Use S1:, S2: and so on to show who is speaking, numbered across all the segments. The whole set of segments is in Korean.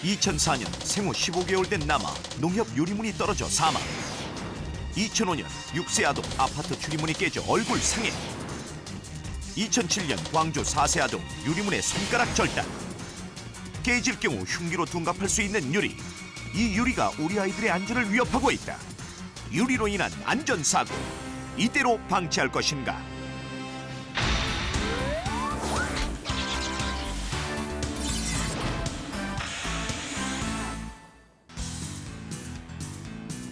S1: 2004년 생후 15개월 된 남아 농협 유리문이 떨어져 사망. 2005년 6세 아동 아파트 출입문이 깨져 얼굴 상해. 2007년 광주 4세 아동 유리문에 손가락 절단. 깨질 경우 흉기로 둔갑할 수 있는 유리. 이 유리가 우리 아이들의 안전을 위협하고 있다. 유리로 인한 안전사고. 이대로 방치할 것인가?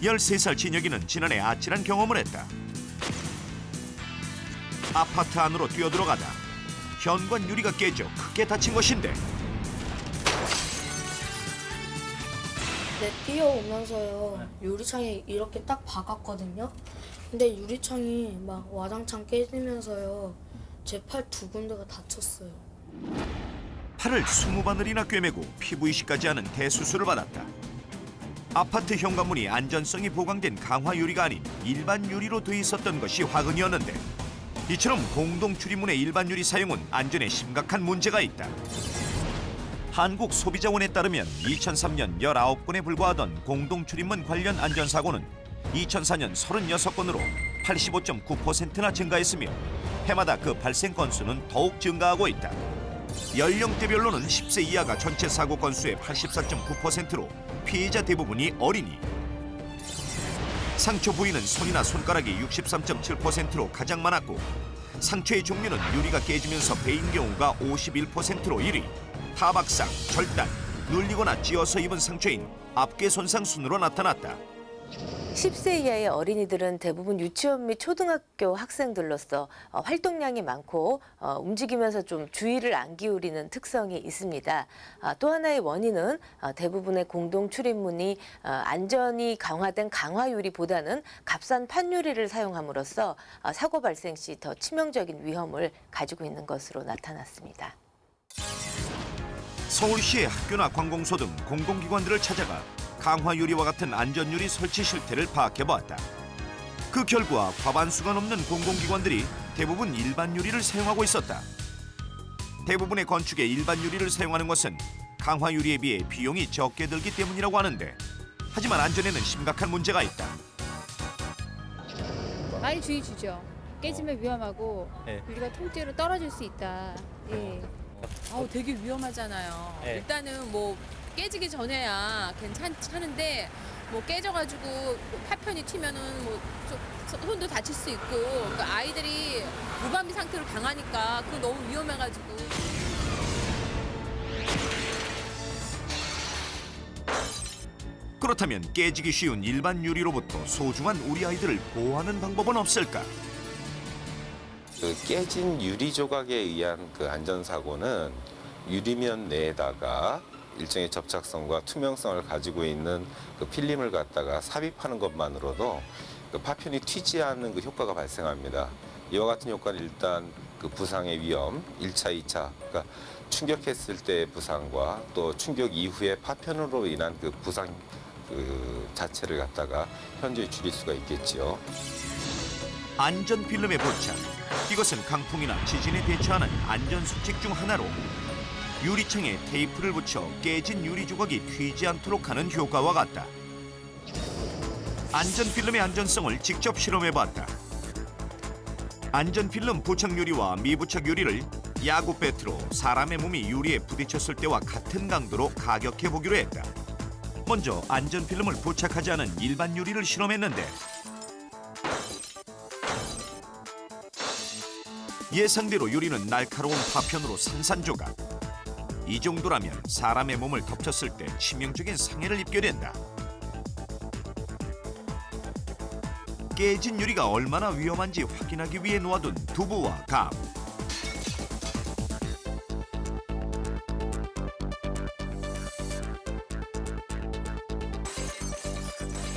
S1: 열세 살 진혁이는 지난해 아찔한 경험을 했다. 아파트 안으로 뛰어들어가다 현관 유리가 깨져 크게 다친 것인데
S2: 뛰어오면서요 유리창에 이렇게 딱 박았거든요. 근데 유리창이 막 와장창 깨지면서요 제 팔 두 군데가 다쳤어요.
S1: 팔을 20바늘이나 꿰매고 PVC까지 하는 대수술을 받았다. 아파트 현관문이 안전성이 보강된 강화 유리가 아닌 일반 유리로 돼 있었던 것이 화근이었는데 이처럼 공동 출입문의 일반 유리 사용은 안전에 심각한 문제가 있다. 한국소비자원에 따르면 2003년 19건에 불과하던 공동 출입문 관련 안전사고는 2004년 36건으로 85.9%나 증가했으며 해마다 그 발생 건수는 더욱 증가하고 있다. 연령대별로는 10세 이하가 전체 사고 건수의 84.9%로 피해자 대부분이 어린이. 상처 부위는 손이나 손가락이 63.7%로 가장 많았고 상처의 종류는 유리가 깨지면서 베인 경우가 51%로 1위. 타박상, 절단, 눌리거나 찧어서 입은 상처인 압괴 손상 순으로 나타났다.
S3: 10세 이하의 어린이들은 대부분 유치원 및 초등학교 학생들로서 활동량이 많고 움직이면서 좀 주의를 안 기울이는 특성이 있습니다. 또 하나의 원인은 대부분의 공동 출입문이 안전이 강화된 강화유리보다는 값싼 판유리를 사용함으로써 사고 발생 시 더 치명적인 위험을 가지고 있는 것으로 나타났습니다.
S1: 서울시의 학교나 관공서 등 공공기관들을 찾아가 강화유리와 같은 안전유리 설치 실태를 파악해보았다. 그 결과 과반수가 넘는 공공기관들이 대부분 일반 유리를 사용하고 있었다. 대부분의 건축에 일반 유리를 사용하는 것은 강화유리에 비해 비용이 적게 들기 때문이라고 하는데 하지만 안전에는 심각한 문제가 있다.
S4: 많이 주의 주죠. 깨지면 위험하고
S5: 네.
S4: 유리가 통째로 떨어질 수 있다. 예.
S6: 되게 위험하잖아요.
S5: 네.
S6: 일단은 뭐 깨지기 전에야 괜찮은데 뭐 깨져가지고 파편이 튀면은 뭐 손도 다칠 수 있고 그러니까 아이들이 무방비 상태로 당하니까 그거 너무 위험해가지고.
S1: 그렇다면 깨지기 쉬운 일반 유리로부터 소중한 우리 아이들을 보호하는 방법은 없을까?
S7: 그 깨진 유리 조각에 의한 그 안전사고는 유리면 내에다가 일정의 접착성과 투명성을 가지고 있는 그 필름을 갖다가 삽입하는 것만으로도 그 파편이 튀지 않는 그 효과가 발생합니다. 이와 같은 효과는 일단 그 부상의 위험, 1차, 2차, 그러니까 충격했을 때의 부상과 또 충격 이후의 파편으로 인한 그 부상 그 자체를 갖다가 현저히 줄일 수가 있겠지요.
S1: 안전 필름의 부착. 이것은 강풍이나 지진에 대처하는 안전 수칙 중 하나로 유리창에 테이프를 붙여 깨진 유리 조각이 튀지 않도록 하는 효과와 같다. 안전 필름의 안전성을 직접 실험해봤다. 안전 필름 부착 유리와 미부착 유리를 야구 배트로 사람의 몸이 유리에 부딪혔을 때와 같은 강도로 가격해 보기로 했다. 먼저 안전 필름을 부착하지 않은 일반 유리를 실험했는데 예상대로 유리는 날카로운 파편으로 산산조각. 이 정도라면 사람의 몸을 덮쳤을 때 치명적인 상해를 입게 된다. 깨진 유리가 얼마나 위험한지 확인하기 위해 놓아둔 두부와 감.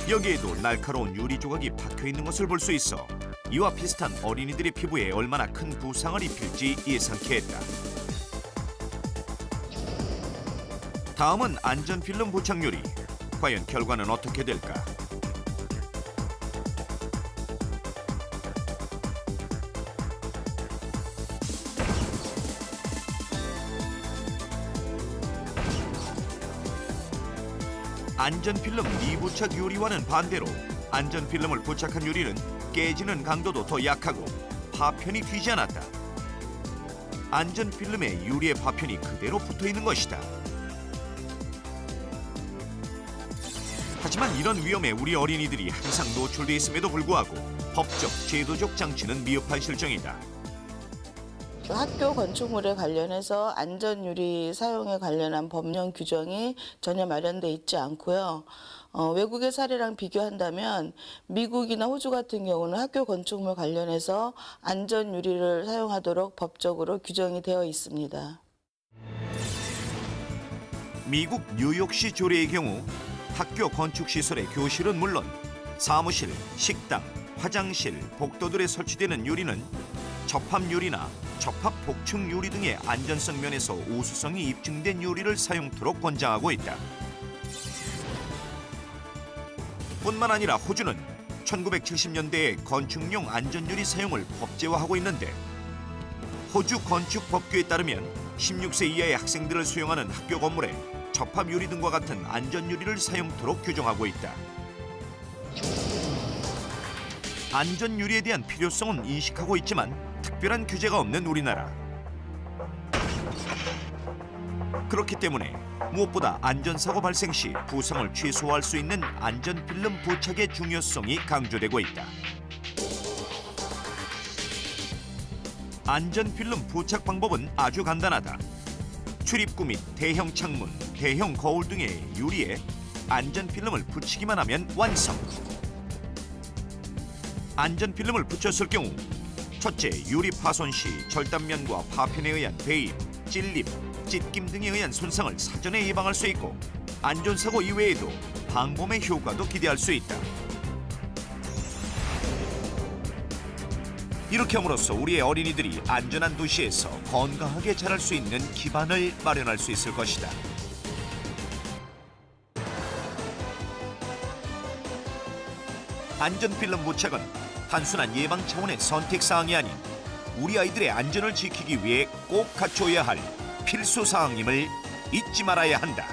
S1: 여기에도 날카로운 유리 조각이 박혀있는 것을 볼 수 있어 이와 비슷한 어린이들의 피부에 얼마나 큰 부상을 입힐지 예상케 했다. 다음은 안전 필름 부착 유리. 과연 결과는 어떻게 될까? 안전필름 미부착 유리와는 반대로 안전필름을 부착한 유리는 깨지는 강도도 더 약하고 파편이 튀지 않았다. 안전필름에 유리의 파편이 그대로 붙어있는 것이다. 하지만 이런 위험에 우리 어린이들이 항상 노출돼 있음에도 불구하고 법적, 제도적 장치는 미흡한 실정이다.
S5: 학교 건축물에 관련해서 안전유리 사용에 관련한 법령 규정이 전혀 마련돼 있지 않고요. 외국의 사례랑 비교한다면 미국이나 호주 같은 경우는 학교 건축물 관련해서 안전유리를 사용하도록 법적으로 규정이 되어 있습니다.
S1: 미국 뉴욕시 조례의 경우 학교 건축시설의 교실은 물론 사무실, 식당, 화장실, 복도들에 설치되는 유리는 접합유리나 접합복층유리 등의 안전성 면에서 우수성이 입증된 유리를 사용토록 권장하고 있다. 뿐만 아니라 호주는 1970년대에 건축용 안전유리 사용을 법제화하고 있는데 호주 건축법규에 따르면 16세 이하의 학생들을 수용하는 학교 건물에 접합유리 등과 같은 안전유리를 사용토록 규정하고 있다. 안전유리에 대한 필요성은 인식하고 있지만 특별한 규제가 없는 우리나라. 그렇기 때문에 무엇보다 안전사고 발생 시 부상을 최소화할 수 있는 안전필름 부착의 중요성이 강조되고 있다. 안전필름 부착 방법은 아주 간단하다. 출입구 및 대형 창문, 대형 거울 등의 유리에 안전필름을 붙이기만 하면 완성. 안전필름을 붙였을 경우 첫째, 유리 파손 시 절단면과 파편에 의한 배임, 찔림, 찢김 등에 의한 손상을 사전에 예방할 수 있고 안전사고 이외에도 방범의 효과도 기대할 수 있다. 이렇게 함으로써 우리의 어린이들이 안전한 도시에서 건강하게 자랄 수 있는 기반을 마련할 수 있을 것이다. 안전필름 부착은 단순한 예방 차원의 선택사항이 아닌 우리 아이들의 안전을 지키기 위해 꼭 갖춰야 할 필수 사항임을 잊지 말아야 한다.